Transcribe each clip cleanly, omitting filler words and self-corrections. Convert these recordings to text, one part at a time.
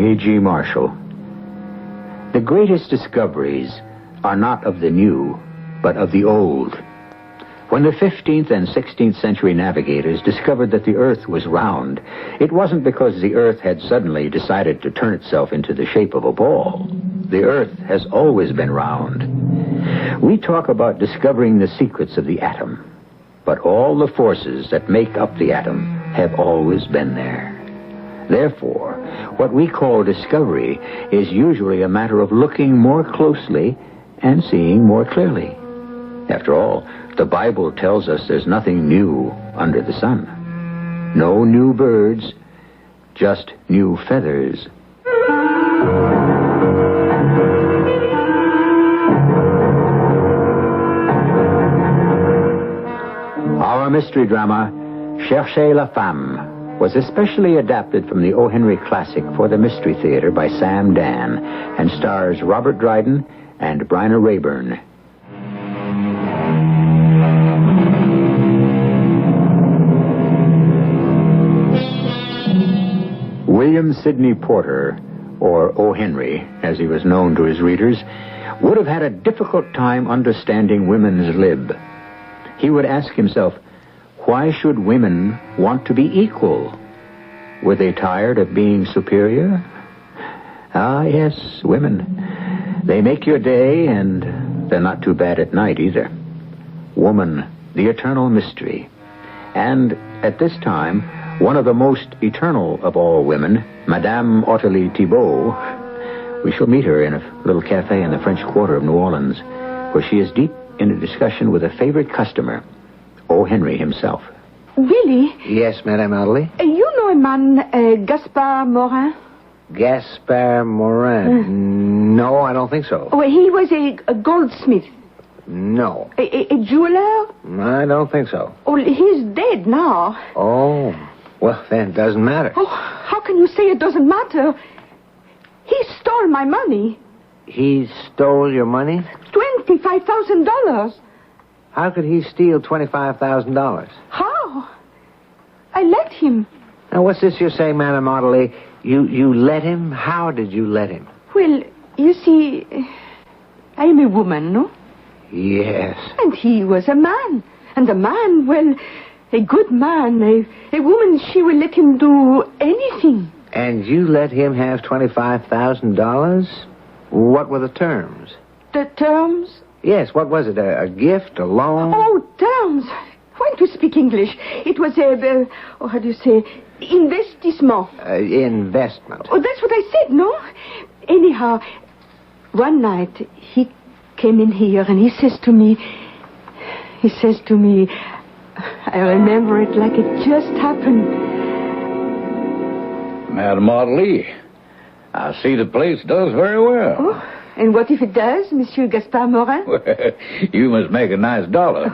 I'm E.G. Marshall. The greatest discoveries are not of the new, but of the old. When the 15th and 16th century navigators discovered that the Earth was round, it wasn't because the Earth had suddenly decided to turn itself into the shape of a ball. The Earth has always been round. We talk about discovering the secrets of the atom, but all the forces that make up the atom have always been there. Therefore, what we call discovery is usually a matter of looking more closely and seeing more clearly. After all, the Bible tells us there's nothing new under the sun. No new birds, just new feathers. Our mystery drama, Cherchez la Femme, was especially adapted from the O. Henry classic for the Mystery Theater by Sam Dan and stars Robert Dryden and Bryna Rayburn. William Sidney Porter, or O. Henry, as he was known to his readers, would have had a difficult time understanding women's lib. He would ask himself, why should women want to be equal? Were they tired of being superior? Ah, yes, women. They make your day, and they're not too bad at night either. Woman, the eternal mystery. And at this time, one of the most eternal of all women, Madame Ottilie Thibault. We shall meet her in a little cafe in the French Quarter of New Orleans, where she is deep in a discussion with a favorite customer, O. Henry himself. Billy? Yes, Madame Ottilie? You know a man, Gaspard Morin? Gaspard Morin? No, I don't think so. Oh, he was a goldsmith. No. A jeweler? I don't think so. Oh, he's dead now. Oh, well, then it doesn't matter. Oh, how can you say it doesn't matter? He stole my money. He stole your money? $25,000. How could he steal $25,000? How? I let him. Now, what's this you're saying, Madame Ottilie? You let him? How did you let him? Well, you see, I am a woman, no? Yes. And he was a man. And a man, well, a good man, a woman, she will let him do anything. And you let him have $25,000? What were the terms? The terms? Yes, what was it? A gift, a loan? Oh, terms. Why to speak English? It was how do you say, investissement. Investment. Oh, that's what I said, no? Anyhow, one night, he came in here and he says to me, I remember it like it just happened. Madame Ottilie, I see the place does very well. Oh, and what if it does, Monsieur Gaspard Morin? Well, you must make a nice dollar.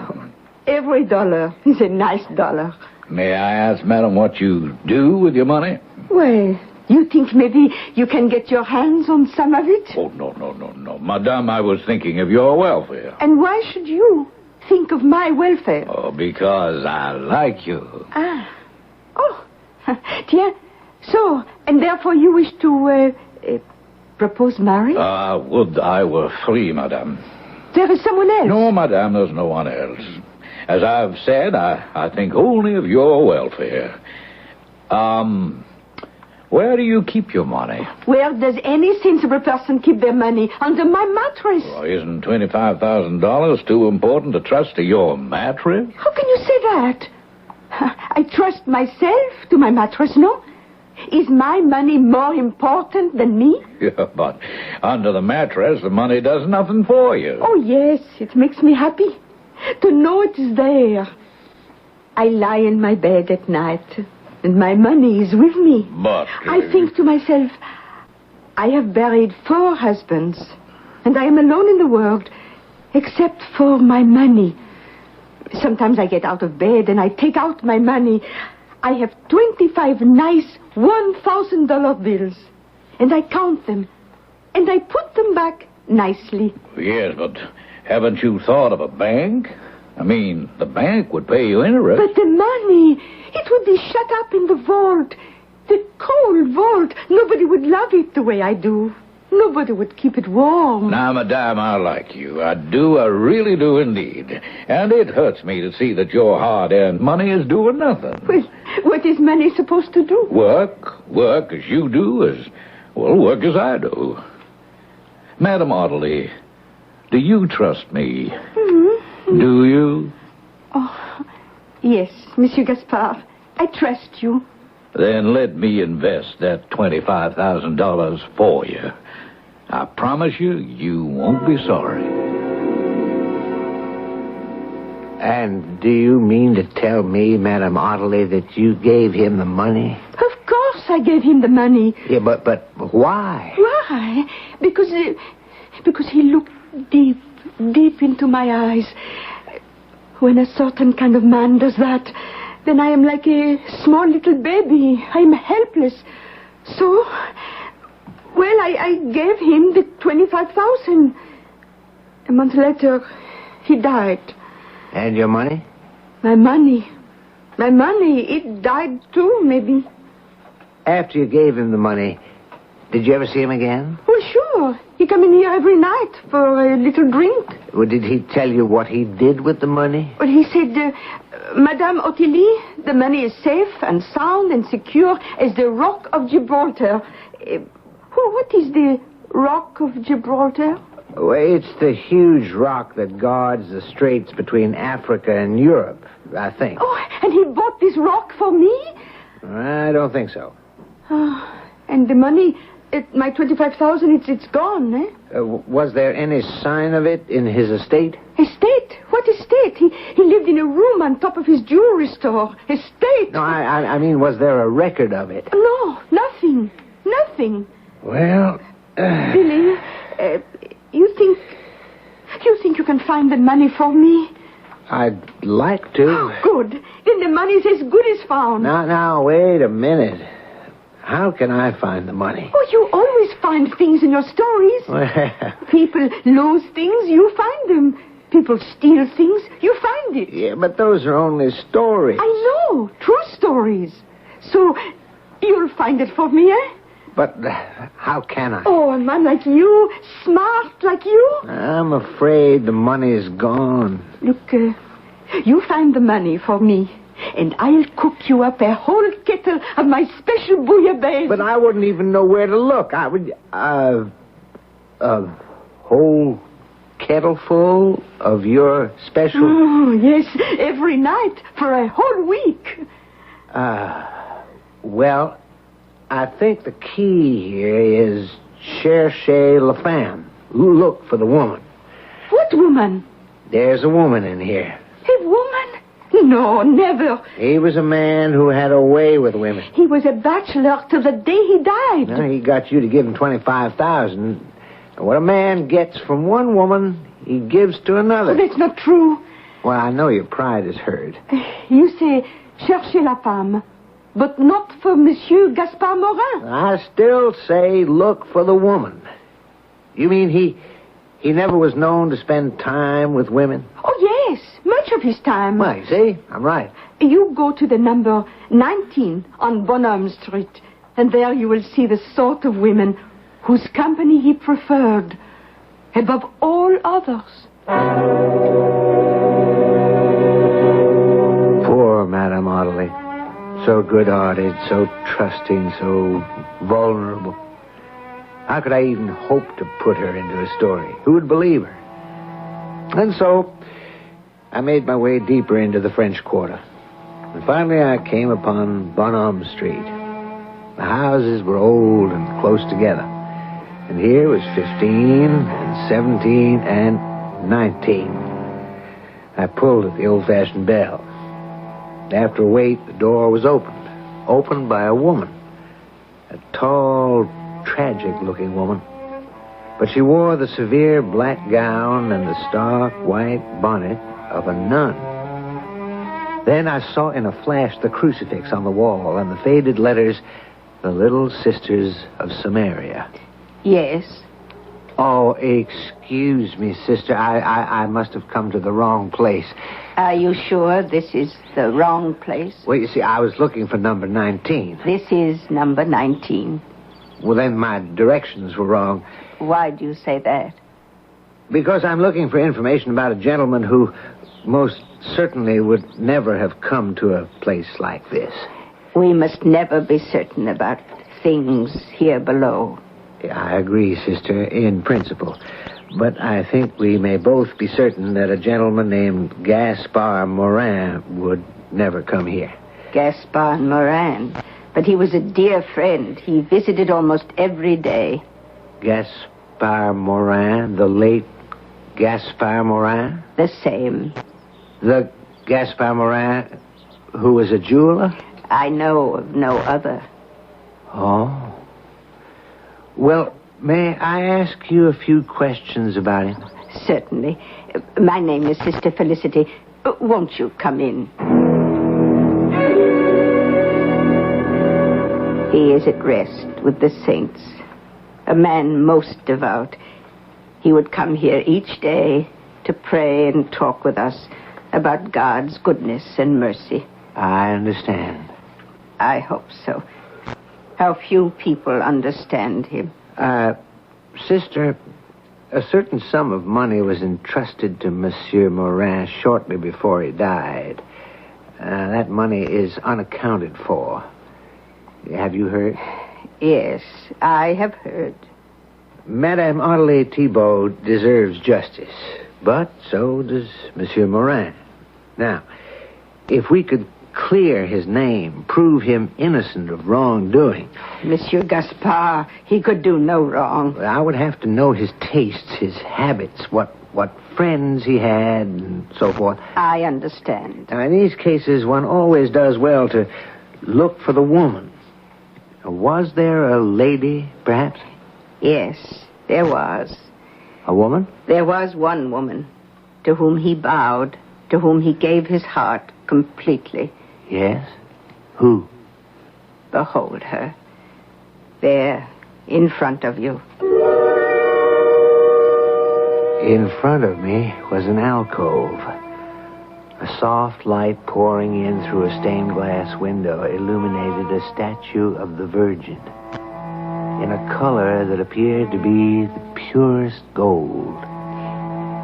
Every dollar is a nice dollar. May I ask, madam, what you do with your money? Well, you think maybe you can get your hands on some of it? Oh, no. Madame, I was thinking of your welfare. And why should you think of my welfare? Oh, because I like you. Ah. Oh. Tiens. So, and therefore you wish to propose marriage? Would I were free, madame. There is someone else? No, madame, there's no one else. As I've said, I think only of your welfare. Where do you keep your money? Where does any sensible person keep their money? Under my mattress. Well, isn't $25,000 too important to trust to your mattress? How can you say that? I trust myself to my mattress, no? Is my money more important than me? Yeah, but under the mattress, the money does nothing for you. Oh, yes, it makes me happy to know it is there. I lie in my bed at night, and my money is with me. But... I think to myself, I have buried 4 husbands, and I am alone in the world, except for my money. Sometimes I get out of bed, and I take out my money. I have 25 nice $1,000 bills, and I count them, and I put them back nicely. Yes, but haven't you thought of a bank? I mean, the bank would pay you interest. But the money, it would be shut up in the vault. The cold vault. Nobody would love it the way I do. Nobody would keep it warm. Now, madame, I like you. I do. I really do indeed. And it hurts me to see that your hard-earned money is doing nothing. Well, what is money supposed to do? Work. Work as you do, work as I do. Madame Audley, do you trust me? Mm-hmm. Do you? Oh, yes, Monsieur Gaspard. I trust you. Then let me invest that $25,000 for you. I promise you, you won't be sorry. And do you mean to tell me, Madame Audley, that you gave him the money? Of course I gave him the money. Yeah, but why? Why? Because he looked deep into my eyes. When a certain kind of man does that, then I am like a small little baby. I am helpless. So, well, I gave him the $25,000. A month later, he died. And your money? My money, it died too, maybe. After you gave him the money, did you ever see him again? Oh, sure. He come in here every night for a little drink. Well, did he tell you what he did with the money? Well, he said, Madame Ottilie, the money is safe and sound and secure as the Rock of Gibraltar. What is the Rock of Gibraltar? Well, it's the huge rock that guards the straits between Africa and Europe, I think. Oh, and he bought this rock for me? I don't think so. Oh, and the money, my $25,000, it's gone, eh? Was there any sign of it in his estate? Estate? What estate? He lived in a room on top of his jewelry store. Estate? No, I mean, was there a record of it? No, nothing. Well, Billy, you think you can find the money for me? I'd like to. Oh, good. Then the money's as good as found. Now, wait a minute. How can I find the money? Oh, you always find things in your stories. Well, People lose things, you find them. People steal things, you find it. yeah, but those are only stories. I know, true stories. So, you'll find it for me, eh? But how can I? Oh, a man like you, smart like you. I'm afraid the money's gone. Look, you find the money for me, and I'll cook you up a whole kettle of my special bouillabaisse. But I wouldn't even know where to look. I would... a whole kettle full of your special... Oh, yes, every night for a whole week. Well, I think the key here is Cherchez la femme. Look for the woman. What woman? There's a woman in here. A woman? No, never. He was a man who had a way with women. He was a bachelor till the day he died. Now, he got you to give him $25,000. What a man gets from one woman, he gives to another. Oh, that's not true. Well, I know your pride is hurt. You say, cherchez la femme, but not for Monsieur Gaspard Morin. I still say look for the woman. You mean he never was known to spend time with women? Oh, yes, much of his time. Why, see? I'm right. You go to the number 19 on Bonhomme Street, and there you will see the sort of women whose company he preferred above all others. Poor Madame Audley. So good-hearted, so trusting, so vulnerable. How could I even hope to put her into a story? Who would believe her? And so, I made my way deeper into the French Quarter. And finally I came upon Bonhomme Street. The houses were old and close together. And here was 15 and 17 and 19. I pulled at the old-fashioned bell. After a wait, the door was opened by a woman. A tall, tragic-looking woman. But she wore the severe black gown and the stark white bonnet of a nun. Then I saw in a flash the crucifix on the wall and the faded letters, the Little Sisters of Samaria. Yes. Oh, excuse me, sister. I must have come to the wrong place. Are you sure this is the wrong place? Well, you see, I was looking for number 19. This is number 19. Well, then my directions were wrong. Why do you say that? Because I'm looking for information about a gentleman who most certainly would never have come to a place like this. We must never be certain about things here below. I agree, sister, in principle. But I think we may both be certain that a gentleman named Gaspard Morin would never come here. Gaspard Morin. But he was a dear friend. He visited almost every day. Gaspard Morin, the late Gaspard Morin? The same. The Gaspard Morin who was a jeweler? I know of no other. Oh. Well, may I ask you a few questions about him? Certainly. My name is Sister Felicity. Won't you come in? He is at rest with the saints. A man most devout. He would come here each day to pray and talk with us about God's goodness and mercy. I understand. I hope so. How few people understand him. Sister, a certain sum of money was entrusted to Monsieur Morin shortly before he died. That money is unaccounted for. Have you heard? Yes, I have heard. Madame Ottilie Thibault deserves justice, but so does Monsieur Morin. Now, if we could clear his name, prove him innocent of wrongdoing. Monsieur Gaspard, he could do no wrong. I would have to know his tastes, his habits, what friends he had, and so forth. I understand. Now, in these cases, one always does well to look for the woman. Was there a lady, perhaps? Yes, there was. A woman? There was one woman to whom he bowed, to whom he gave his heart completely. Yes? Who? Behold her. There, in front of you. In front of me was an alcove. A soft light pouring in through a stained glass window illuminated a statue of the Virgin in a color that appeared to be the purest gold.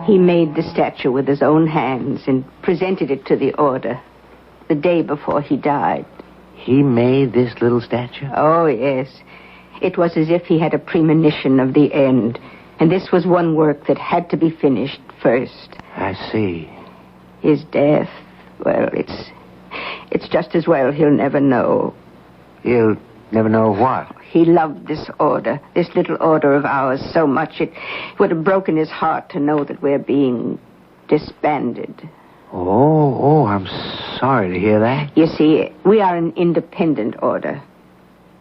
He made the statue with his own hands and presented it to the order the day before he died. He made this little statue? Oh, yes. It was as if he had a premonition of the end, and this was one work that had to be finished first. I see. His death, well, it's just as well he'll never know. He'll never know what? He loved this order, this little order of ours, so much it would have broken his heart to know that we're being disbanded. Oh, I'm sorry to hear that. You see, we are an independent order.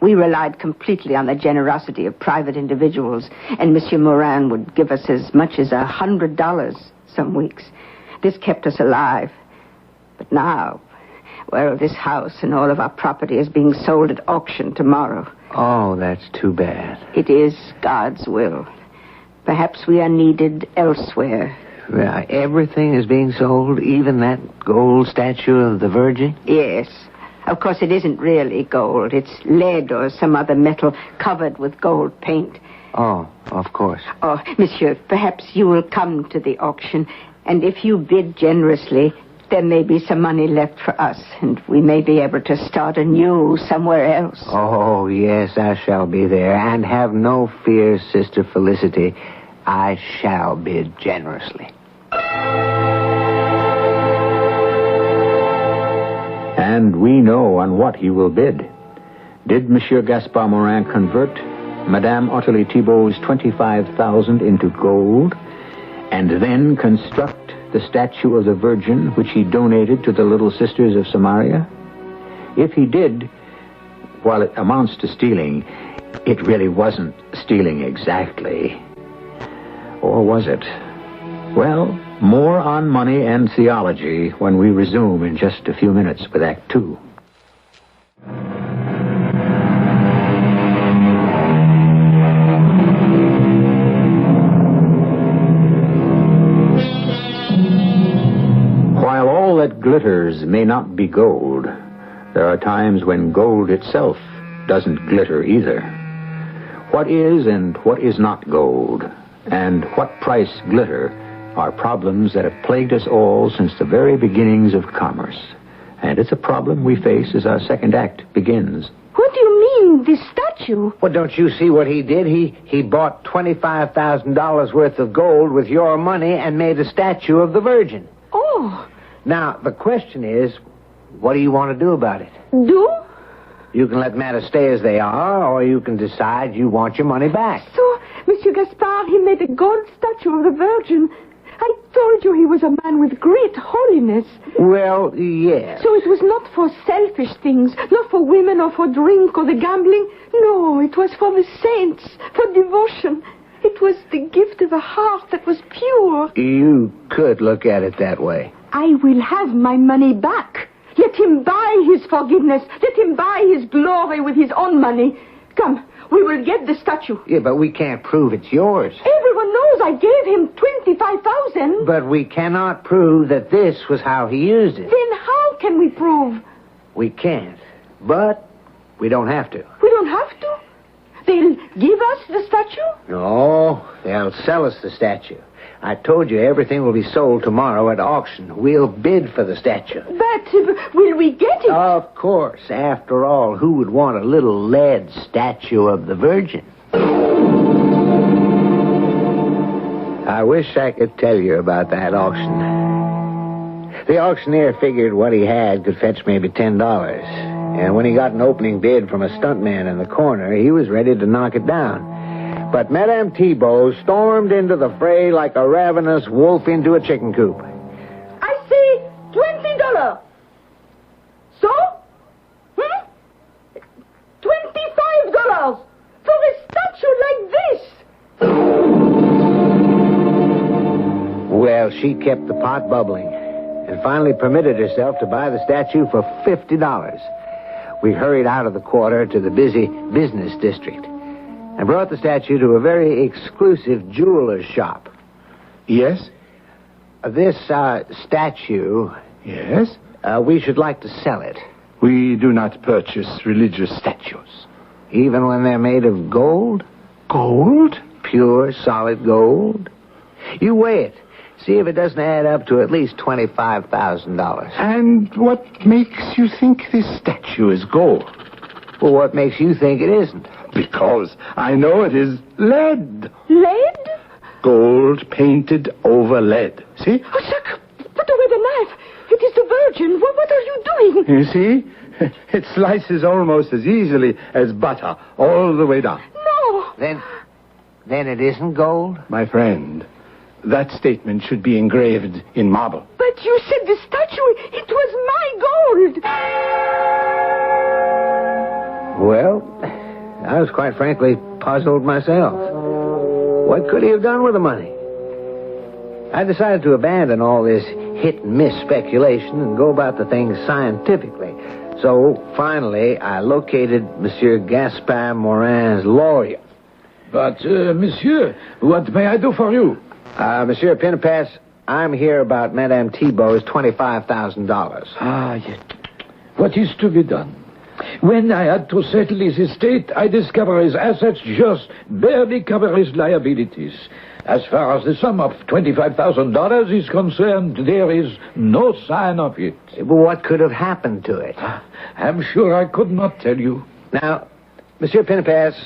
We relied completely on the generosity of private individuals, and Monsieur Morin would give us as much as $100 some weeks. This kept us alive. But now, well, this house and all of our property is being sold at auction tomorrow. Oh, that's too bad. It is God's will. Perhaps we are needed elsewhere. Well, everything is being sold, even that gold statue of the Virgin? Yes. Of course, it isn't really gold. It's lead or some other metal covered with gold paint. Oh, of course. Oh, monsieur, perhaps you will come to the auction, and if you bid generously, there may be some money left for us, and we may be able to start anew somewhere else. Oh, yes, I shall be there. And have no fear, Sister Felicity. I shall bid generously. And we know on what he will bid. Did Monsieur Gaspard Morin convert Madame Ottilie Thibault's 25,000 into gold, and then construct the statue of the Virgin which he donated to the Little Sisters of Samaria? If he did, while it amounts to stealing, it really wasn't stealing exactly. Or was it? Well, more on money and theology when we resume in just a few minutes with Act Two. all that glitters may not be gold, there are times when gold itself doesn't glitter either. What is and what is not gold, and what price glitter, are problems that have plagued us all since the very beginnings of commerce. And it's a problem we face as our second act begins. What do you mean, this statue? Well, don't you see what he did? He bought $25,000 worth of gold with your money and made a statue of the Virgin. Oh. Now, the question is, what do you want to do about it? Do? You can let matters stay as they are, or you can decide you want your money back. So, Monsieur Gaspard, he made a gold statue of the Virgin. I told you he was a man with great holiness. Well, yes. So it was not for selfish things, not for women or for drink or the gambling. No, it was for the saints, for devotion. It was the gift of a heart that was pure. You could look at it that way. I will have my money back. Let him buy his forgiveness. Let him buy his glory with his own money. Come, we will get the statue. Yeah, but we can't prove it's yours. Everyone knows I gave him 25,000. But we cannot prove that this was how he used it. Then how can we prove? We can't. But we don't have to. We don't have to? They'll give us the statue? No, they'll sell us the statue. I told you everything will be sold tomorrow at auction. We'll bid for the statue. But will we get it? Of course. After all, who would want a little lead statue of the Virgin? I wish I could tell you about that auction. The auctioneer figured what he had could fetch maybe $10. And when he got an opening bid from a stuntman in the corner, he was ready to knock it down. But Madame Thibault stormed into the fray like a ravenous wolf into a chicken coop. I say $20. So? $25 for a statue like this. Well, she kept the pot bubbling and finally permitted herself to buy the statue for $50. We hurried out of the quarter to the busy business district and brought the statue to a very exclusive jeweler's shop. Yes? This statue... Yes? We should like to sell it. We do not purchase religious statues. Even when they're made of gold? Gold? Pure, solid gold. You weigh it. See if it doesn't add up to at least $25,000. And what makes you think this statue is gold? Well, what makes you think it isn't? Because I know it is lead. Lead? Gold painted over lead. See? Oh, Chuck, put away the knife. It is the Virgin. What are you doing? You see? It slices almost as easily as butter all the way down. No. Then it isn't gold? My friend, that statement should be engraved in marble. But you said the statue, it was my gold. Well, I was quite frankly puzzled myself. What could he have done with the money? I decided to abandon all this hit-and-miss speculation and go about the thing scientifically. So, finally, I located Monsieur Gaspard Morin's lawyer. But, monsieur, what may I do for you? Monsieur Pinapass, I'm here about Madame Thibault's $25,000. Ah, yes. What is to be done? When I had to settle his estate, I discovered his assets just barely cover his liabilities. As far as the sum of $25,000 is concerned, there is no sign of it. But what could have happened to it? I'm sure I could not tell you. Now, Monsieur Pinapass,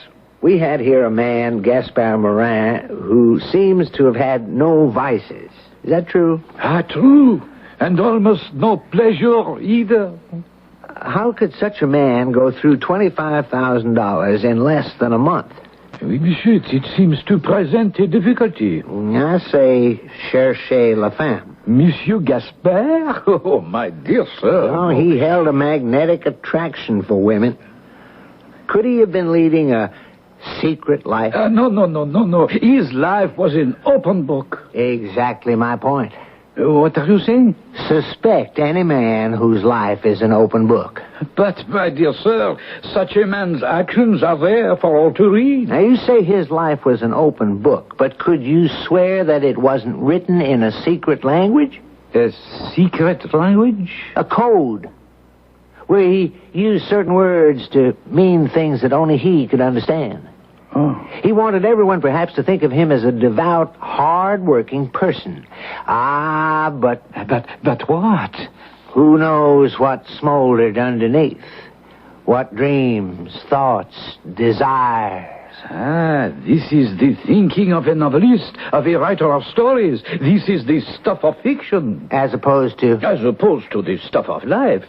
we had here a man, Gaspard Morin, who seems to have had no vices. Is that true? Ah, true. And almost no pleasure either. How could such a man go through $25,000 in less than a month? Oui, monsieur, it seems to present a difficulty. I say, cherchez la femme. Monsieur Gaspard? Oh, my dear sir. Oh, he held a magnetic attraction for women. Could he have been leading a secret life? No. His life was an open book. Exactly my point. What are you saying? Suspect any man whose life is an open book. But, my dear sir, such a man's actions are there for all to read. Now, you say his life was an open book, but could you swear that it wasn't written in a secret language? A secret language? A code. Where he used certain words to mean things that only he could understand. Oh. He wanted everyone perhaps to think of him as a devout, hard-working person. But what? Who knows what smoldered underneath? What dreams, thoughts, desires. This is the thinking of a novelist, of a writer of stories. This is the stuff of fiction. As opposed to the stuff of life.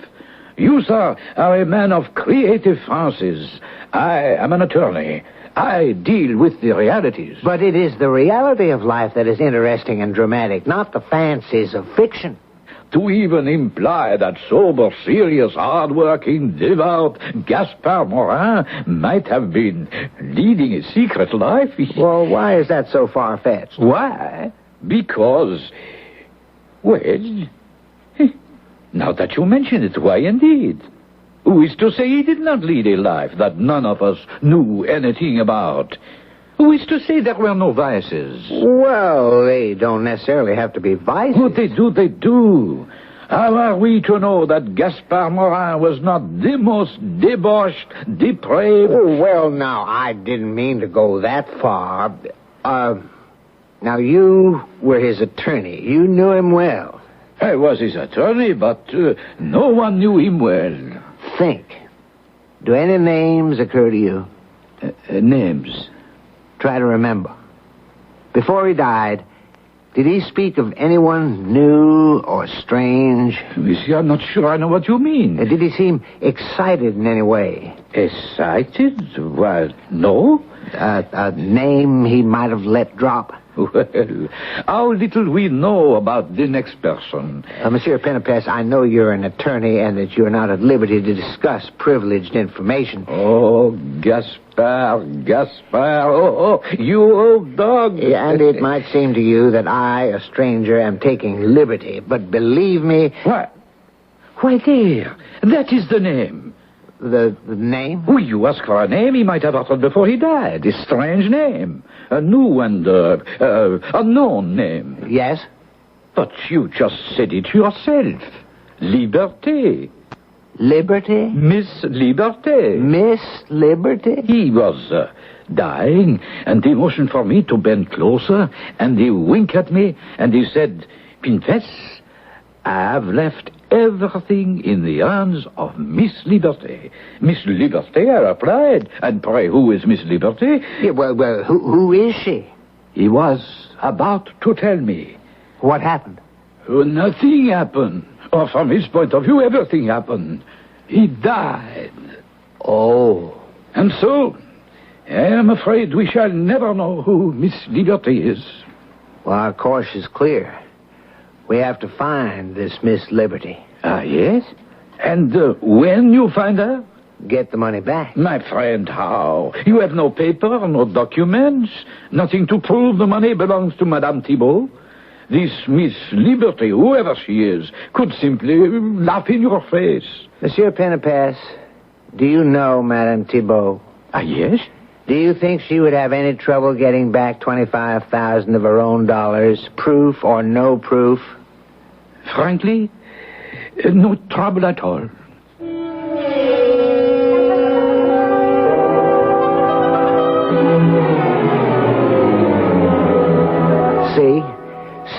You, sir, are a man of creative fancies. I am an attorney. I deal with the realities. But it is the reality of life that is interesting and dramatic, not the fancies of fiction. To even imply that sober, serious, hard-working, devout Gaspard Morin might have been leading a secret life. Well, why is that so far-fetched? Why? Because, well, now that you mention it, why indeed? Who is to say he did not lead a life that none of us knew anything about? Who is to say there were no vices? Well, they don't necessarily have to be vices. Oh, they do. How are we to know that Gaspard Morin was not the most debauched, depraved... Oh, well, now, I didn't mean to go that far. Now, you were his attorney. You knew him well. I was his attorney, but no one knew him well. Think. Do any names occur to you? Names? Try to remember. Before he died, did he speak of anyone new or strange? Monsieur, I'm not sure I know what you mean. Did he seem excited in any way? Excited? Well, no. A name he might have let drop? Well, how little we know about the next person. Monsieur Penepes, I know you're an attorney and that you're not at liberty to discuss privileged information. Oh, Gaspard. Oh, you old dog. And it might seem to you that I, a stranger, am taking liberty. But believe me... What? Why, there. That is the name. The name? Well, you ask for a name he might have uttered before he died. A strange name. A new and unknown name. Yes? But you just said it yourself. Liberté. Liberty? Miss Liberté. Miss Liberty? He was dying, and he motioned for me to bend closer, and he winked at me, and he said, Pinfess, I have left everything in the hands of Miss Liberté. Miss Liberté, I replied. And pray, who is Miss Liberté? Yeah, well, who is she? He was about to tell me. What happened? Nothing happened. Or from his point of view, everything happened. He died. Oh. And so, I am afraid we shall never know who Miss Liberté is. Well, our course is clear. We have to find this Miss Liberty. Ah, yes? And when you find her? Get the money back. My friend, how? You have no paper, no documents, nothing to prove the money belongs to Madame Thibault? This Miss Liberty, whoever she is, could simply laugh in your face. Monsieur Penepes, do you know Madame Thibault? Ah, yes? Do you think she would have any trouble getting back 25,000 of her own dollars, proof or no proof? Frankly, no trouble at all.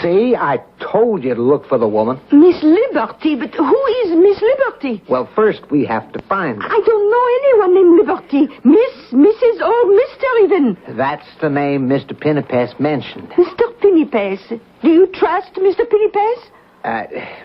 See, I told you to look for the woman. Miss Liberty, but who is Miss Liberty? Well, first we have to find her. I don't know anyone named Liberty. Miss, Mrs. or Mr. even. That's the name Mr. Penepes mentioned. Mr. Penepes. Do you trust Mr. Penepes?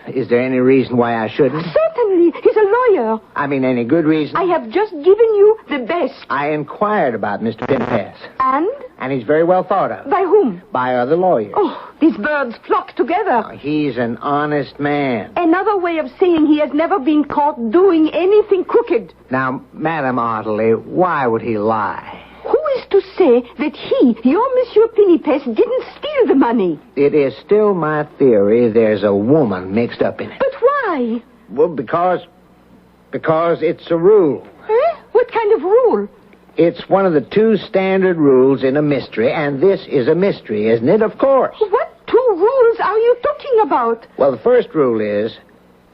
Is there any reason why I shouldn't? Certainly. He's a lawyer. I mean, any good reason? I have just given you the best. I inquired about Mr. Penepes. And? And he's very well thought of. By whom? By other lawyers. Oh, these birds flock together. He's an honest man. Another way of saying he has never been caught doing anything crooked. Now, Madame Ottilie, why would he lie? Who is to say that he, your Monsieur Penepes, didn't steal the money? It is still my theory there's a woman mixed up in it. But why? Well, because it's a rule. Huh? What kind of rule? It's one of the two standard rules in a mystery, and this is a mystery, isn't it? Of course. What two rules are you talking about? Well, the first rule is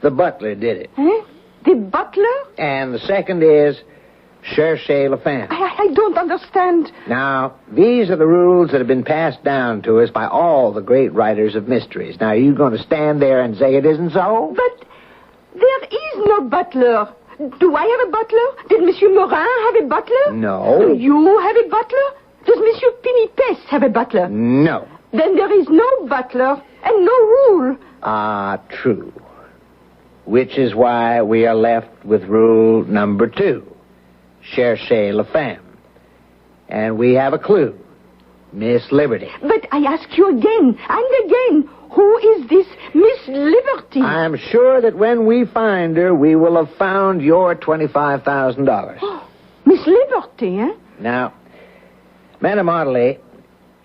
the butler did it. Eh? The butler? And the second is Cherchez la femme. I don't understand. Now, these are the rules that have been passed down to us by all the great writers of mysteries. Now, are you going to stand there and say it isn't so? But there is no butler. Do I have a butler? Did Monsieur Morin have a butler? No. Do you have a butler? Does Monsieur Pinipes have a butler? No. Then there is no butler and no rule. Ah, true. Which is why we are left with rule number 2. Cherchez la femme. And we have a clue. Miss Liberty. But I ask you again and again, who is this Miss Liberty? I'm sure that when we find her, we will have found your $25,000. Oh, Miss Liberty, eh? Now, Madame Audley,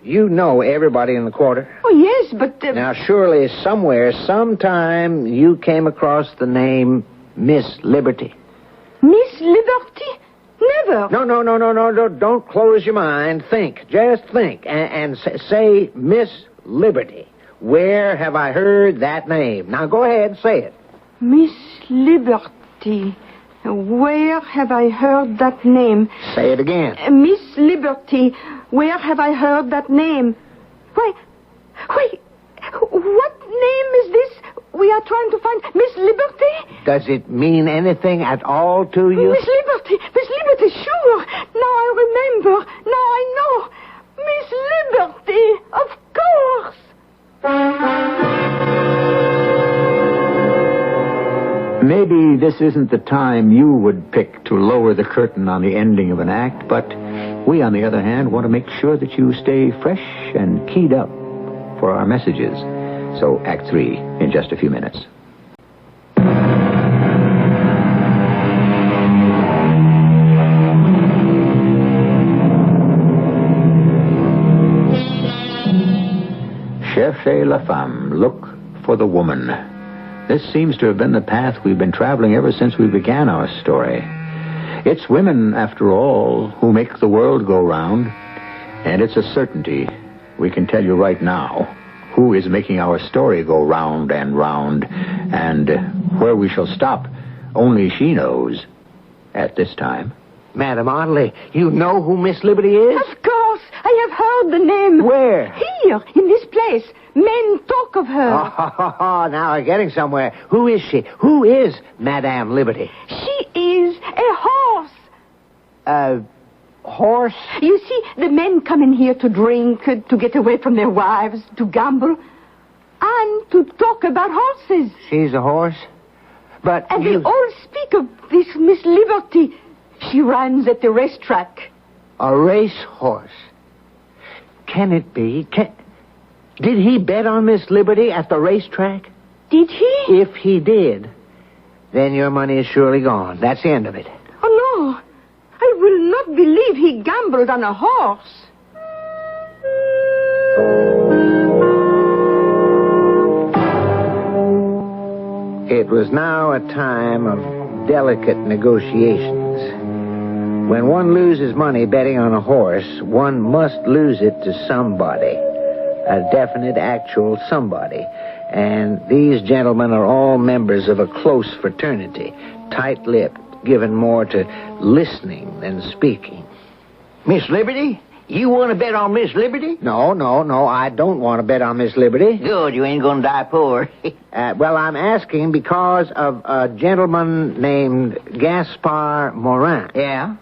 you know everybody in the quarter. Oh, yes, but... Now, surely somewhere, sometime, you came across the name Miss Liberty. Miss Liberty? Never. No. Don't close your mind. Think. Just think. And say Miss Liberty. Where have I heard that name? Now, go ahead, say it. Miss Liberty. Where have I heard that name? Say it again. Miss Liberty. Where have I heard that name? Why, what name is this we are trying to find? Miss Liberty? Does it mean anything at all to you? Miss Liberty, sure. Now I remember. Now I know. Miss Liberty, of course. Maybe this isn't the time you would pick to lower the curtain on the ending of an act, but we, on the other hand, want to make sure that you stay fresh and keyed up for our messages. So, Act 3 in just a few minutes. Cherchez la femme. Look for the woman. This seems to have been the path we've been traveling ever since we began our story. It's women, after all, who make the world go round. And it's a certainty, we can tell you right now, who is making our story go round and round. And where we shall stop, only she knows at this time. Madame Audley, you know who Miss Liberty is? Of course. I have heard the name. Where? Here, in this place. Men talk of her. Oh, now we're getting somewhere. Who is she? Who is Madame Liberty? She is a horse. A horse? You see, the men come in here to drink, to get away from their wives, to gamble, and to talk about horses. She's a horse? But And they all speak of this Miss Liberty. She runs at the racetrack. A racehorse? Can it be? Did he bet on Miss Liberty at the racetrack? Did he? If he did, then your money is surely gone. That's the end of it. Oh, no. I will not believe he gambled on a horse. It was now a time of delicate negotiations. When one loses money betting on a horse, one must lose it to somebody. A definite, actual somebody. And these gentlemen are all members of a close fraternity, tight-lipped, given more to listening than speaking. Miss Liberty? You want to bet on Miss Liberty? No, I don't want to bet on Miss Liberty. Good, you ain't going to die poor. Well, I'm asking because of a gentleman named Gaspard Morin. Yeah?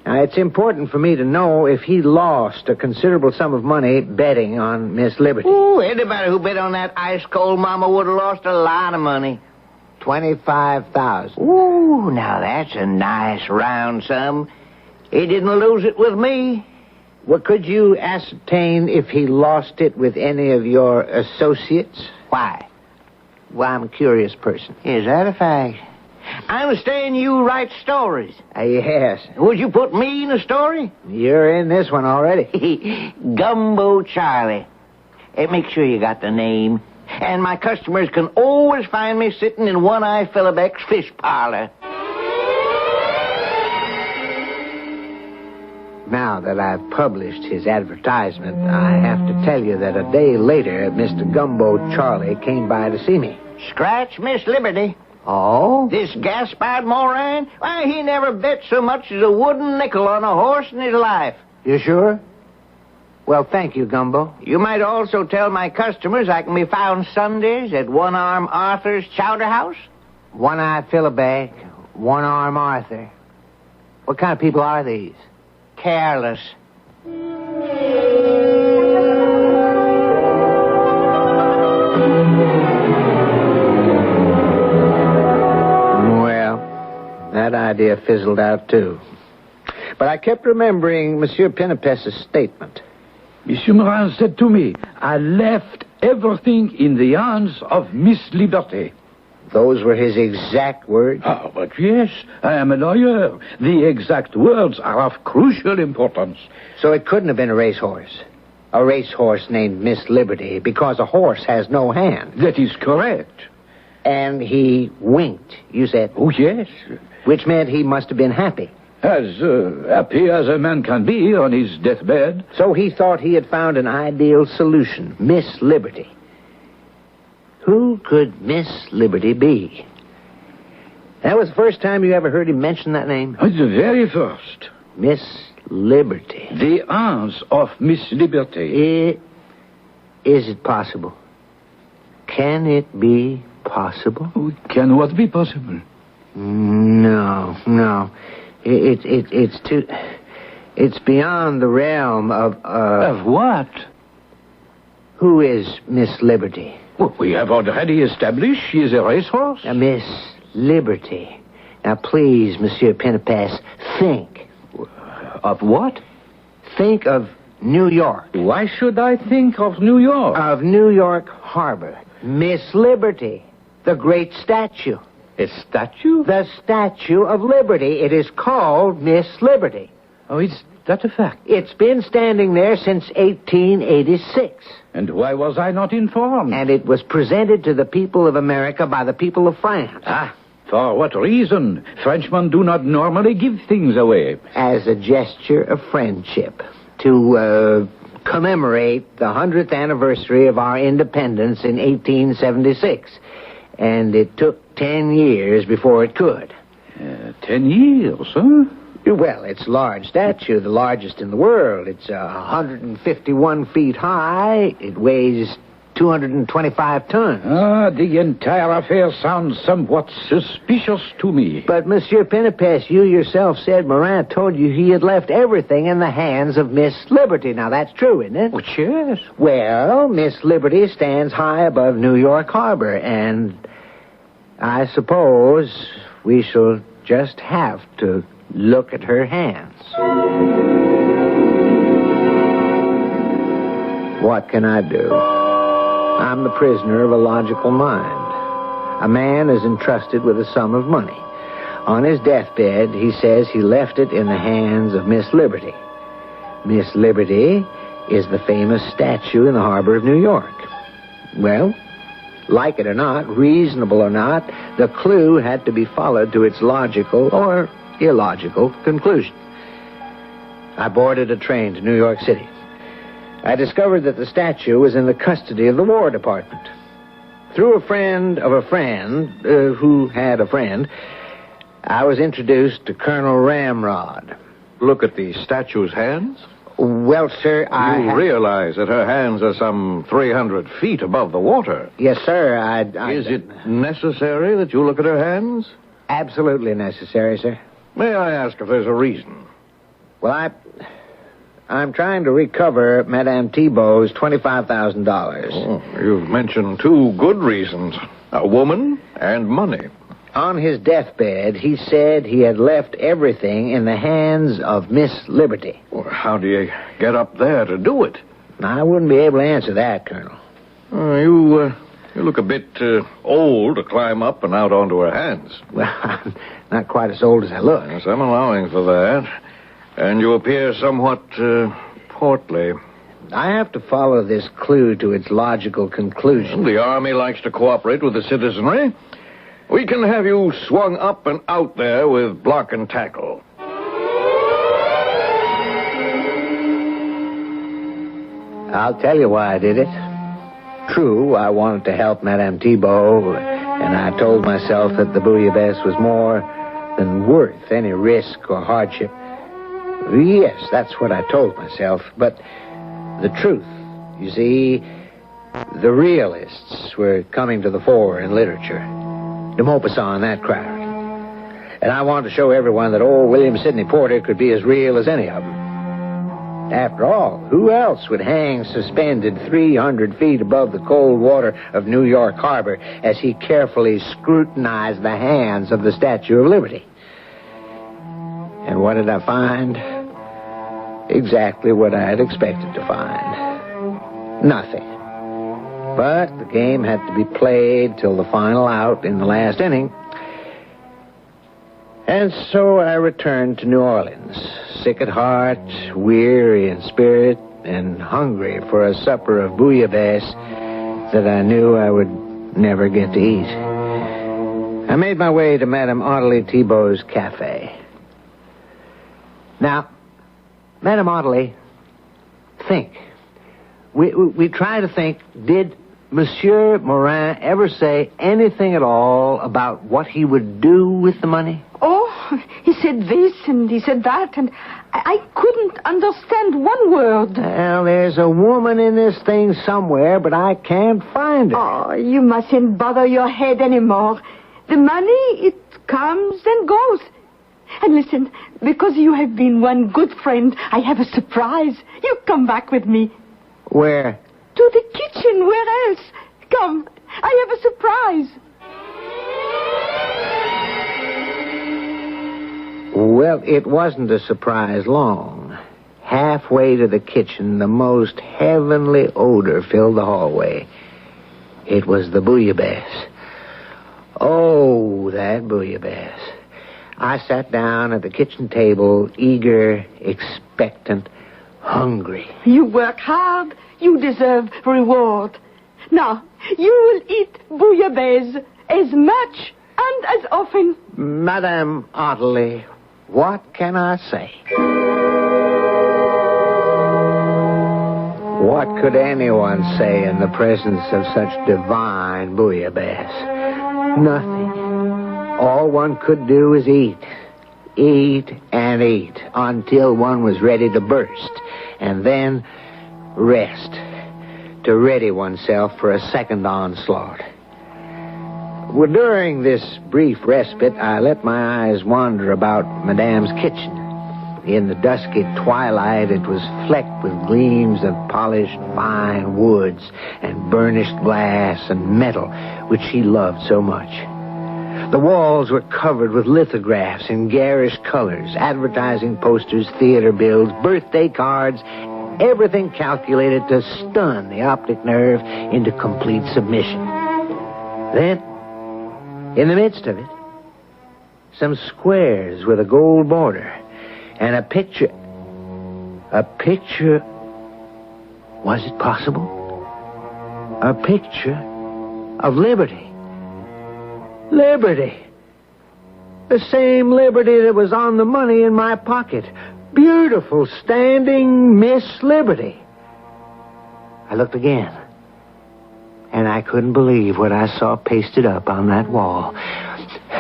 Now, it's important for me to know if he lost a considerable sum of money betting on Miss Liberty. Ooh, anybody who bet on that ice-cold mama would have lost a lot of money. $25,000. Ooh, now that's a nice round sum. He didn't lose it with me. Well, could you ascertain if he lost it with any of your associates? Why? Well, I'm a curious person. Is that a fact? I understand you write stories. Yes. Would you put me in a story? You're in this one already. Gumbo Charlie. Make sure you got the name. And my customers can always find me sitting in One-Eye Philibek's fish parlor. Now that I've published his advertisement, I have to tell you that a day later, Mr. Gumbo Charlie came by to see me. Scratch Miss Liberty. Oh? This Gaspard Morin, why, he never bet so much as a wooden nickel on a horse in his life. You sure? Well, thank you, Gumbo. You might also tell my customers I can be found Sundays at One Arm Arthur's Chowder House. One-eyed Philibeg, one-arm Arthur. What kind of people are these? Careless. Well, that idea fizzled out, too. But I kept remembering Monsieur Pinnipes's statement. Monsieur Morin said to me, I left everything in the hands of Miss Liberty. Those were his exact words? Ah, but yes, I am a lawyer. The exact words are of crucial importance. So it couldn't have been a racehorse. A racehorse named Miss Liberty, because a horse has no hand. That is correct. And he winked, you said? Oh, yes. Which meant he must have been happy. As happy as a man can be on his deathbed. So he thought he had found an ideal solution, Miss Liberty. Who could Miss Liberty be? That was the first time you ever heard him mention that name? The very first. Miss Liberty. The hands of Miss Liberty. Is it possible? Can it be possible? Can what be possible? No. It's too... It's beyond the realm of... Of what? Who is Miss Liberty? Well, we have already established she is a racehorse. Miss Liberty. Now, please, Monsieur Pinnipes, think. Of what? Think of New York. Why should I think of New York? Of New York Harbor. Miss Liberty. The great statue. A statue? The Statue of Liberty. It is called Miss Liberty. Oh, is that a fact? It's been standing there since 1886. And why was I not informed? And it was presented to the people of America by the people of France. Ah, for what reason? Frenchmen do not normally give things away. As a gesture of friendship. To commemorate the 100th anniversary of our independence in 1876. And it took 10 years before it could. 10 years, huh? Well, it's a large statue, the largest in the world. It's 151 feet high. It weighs 225 tons. The entire affair sounds somewhat suspicious to me. But, Monsieur Pinnipes, you yourself said Morin told you he had left everything in the hands of Miss Liberty. Now, that's true, isn't it? Oh, yes. Well, Miss Liberty stands high above New York Harbor, and I suppose we shall just have to look at her hands. What can I do? I'm the prisoner of a logical mind. A man is entrusted with a sum of money. On his deathbed, he says he left it in the hands of Miss Liberty. Miss Liberty is the famous statue in the harbor of New York. Well, like it or not, reasonable or not, the clue had to be followed to its logical or illogical conclusion. I boarded a train to New York City. I discovered that the statue was in the custody of the War Department. Through a friend of a friend who had a friend, I was introduced to Colonel Ramrod. Look at the statue's hands. Well, sir, You realize that her hands are some 300 feet above the water. Yes, sir, Is it necessary that you look at her hands? Absolutely necessary, sir. May I ask if there's a reason? Well, I'm trying to recover Madame Thibault's $25,000. Oh, you've mentioned two good reasons. A woman and money. On his deathbed, he said he had left everything in the hands of Miss Liberty. Well, how do you get up there to do it? I wouldn't be able to answer that, Colonel. You look a bit old to climb up and out onto her hands. Well, I'm not quite as old as I look. Yes, I'm allowing for that. And you appear somewhat portly. I have to follow this clue to its logical conclusion. The Army likes to cooperate with the citizenry. We can have you swung up and out there with block and tackle. I'll tell you why I did it. True, I wanted to help Madame Thibault, and I told myself that the bouillabaisse was more than worth any risk or hardship. Yes, that's what I told myself, but the truth, you see, the realists were coming to the fore in literature. De Maupassant, that crowd. And I wanted to show everyone that old William Sidney Porter could be as real as any of them. After all, who else would hang suspended 300 feet above the cold water of New York Harbor as he carefully scrutinized the hands of the Statue of Liberty? And what did I find? Exactly what I had expected to find. Nothing. But the game had to be played till the final out in the last inning. And so I returned to New Orleans, sick at heart, weary in spirit, and hungry for a supper of bouillabaisse that I knew I would never get to eat. I made my way to Madame Ottilie Thibault's cafe. Now, Madame Ottilie, think. We try to think, did Monsieur Morin ever say anything at all about what he would do with the money? Oh, he said this and he said that, and I couldn't understand one word. Well, there's a woman in this thing somewhere, but I can't find her. Oh, you mustn't bother your head anymore. The money, it comes and goes. And listen, because you have been one good friend, I have a surprise. You come back with me. Where? To the kitchen. Where else? Come, I have a surprise. Well, it wasn't a surprise long. Halfway to the kitchen, the most heavenly odor filled the hallway. It was the bouillabaisse. Oh, that bouillabaisse. I sat down at the kitchen table, eager, expectant, hungry. You work hard. You deserve reward. Now, you will eat bouillabaisse as much and as often. Madame Ottilie, what can I say? What could anyone say in the presence of such divine bouillabaisse? Nothing. All one could do was eat. Eat and eat until one was ready to burst. And then rest. To ready oneself for a second onslaught. Well, during this brief respite, I let my eyes wander about Madame's kitchen. In the dusky twilight, it was flecked with gleams of polished fine woods and burnished glass and metal, which she loved so much. The walls were covered with lithographs in garish colors, advertising posters, theater bills, birthday cards, everything calculated to stun the optic nerve into complete submission. Then, in the midst of it, some squares with a gold border and a picture. A picture. Was it possible? A picture of liberty. Liberty. The same liberty that was on the money in my pocket. Beautiful, standing Miss Liberty. I looked again, and I couldn't believe what I saw pasted up on that wall.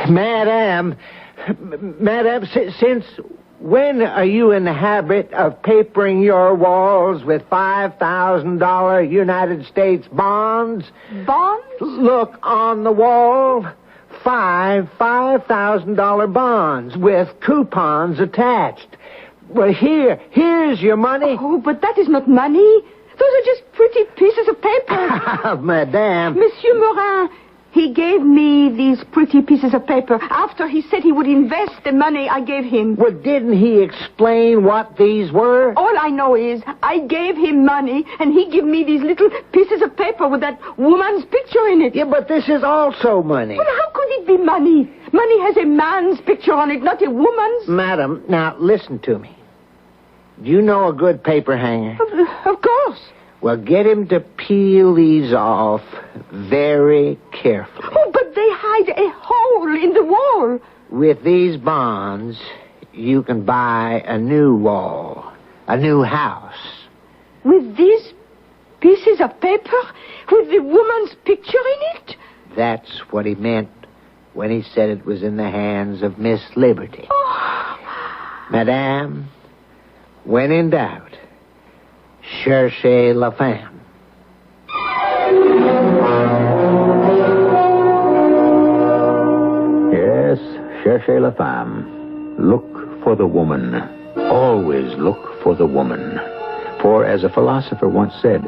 Madame, since when are you in the habit of papering your walls with $5,000 United States bonds? Bonds? Look on the wall. $5,000 bonds with coupons attached. Well, here's your money. Oh, but that is not money. Those are just pretty pieces of paper. Madame. Monsieur Morin, he gave me these pretty pieces of paper after he said he would invest the money I gave him. Well, didn't he explain what these were? All I know is I gave him money, and he gave me these little pieces of paper with that woman's picture in it. Yeah, but this is also money. Well, how could it be money? Money has a man's picture on it, not a woman's. Madam, now listen to me. Do you know a good paper hanger? Of course. Well, get him to peel these off very carefully. Oh, but they hide a hole in the wall. With these bonds, you can buy a new wall, a new house. With these pieces of paper with the woman's picture in it? That's what he meant when he said it was in the hands of Miss Liberty. Oh. Madame, when in doubt, cherchez la femme. Yes, cherchez la femme. Look for the woman. Always look for the woman. For, as a philosopher once said,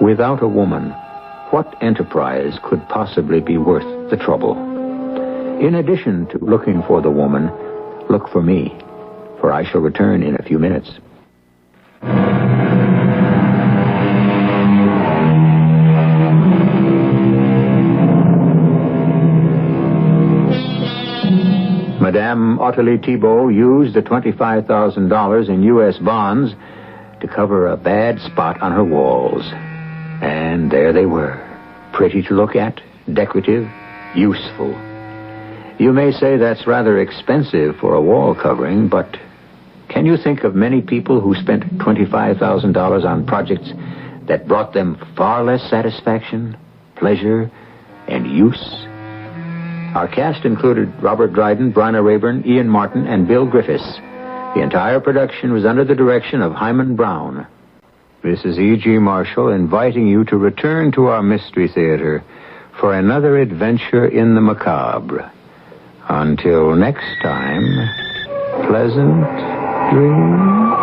without a woman, what enterprise could possibly be worth the trouble? In addition to looking for the woman, look for me, for I shall return in a few minutes. Madame Ottilie Thibault used the $25,000 in U.S. bonds to cover a bad spot on her walls. And there they were, pretty to look at, decorative, useful. You may say that's rather expensive for a wall covering, but can you think of many people who spent $25,000 on projects that brought them far less satisfaction, pleasure, and use? Our cast included Robert Dryden, Bryna Rayburn, Ian Martin, and Bill Griffiths. The entire production was under the direction of Hyman Brown. This is E.G. Marshall inviting you to return to our Mystery Theater for another adventure in the macabre. Until next time, pleasant dreams.